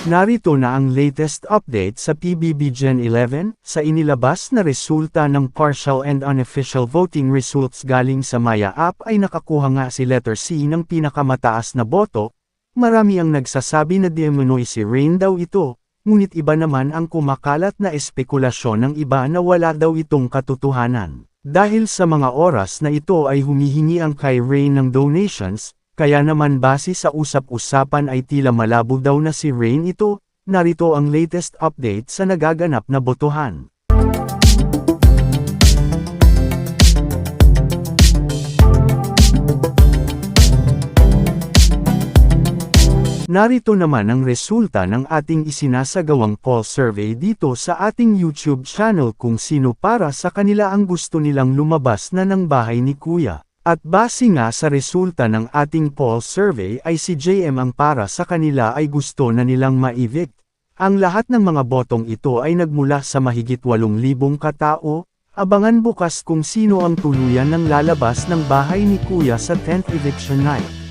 Narito na ang latest update sa PBB Gen 11, sa inilabas na resulta ng partial and unofficial voting results galing sa Maya app ay nakakuha nga si letter C ng pinakamataas na boto. Marami ang nagsasabi na di umano'y si Rain daw ito, ngunit iba naman ang kumakalat na espekulasyon ng iba na wala daw itong katotohanan. Dahil sa mga oras na ito ay humihingi ang kay Rain ng donations, kaya naman base sa usap-usapan ay tila malabo daw na si Rain ito. Narito ang latest update sa nagaganap na botohan. Narito naman ang resulta ng ating isinasagawang poll survey dito sa ating YouTube channel kung sino para sa kanila ang gusto nilang lumabas na ng bahay ni Kuya. At base nga sa resulta ng ating poll survey ay si JM ang para sa kanila ay gusto na nilang ma-evict. Ang lahat ng mga botong ito ay nagmula sa mahigit 8,000 katao. Abangan bukas kung sino ang tuluyan ng lalabas ng bahay ni Kuya sa 10th eviction night.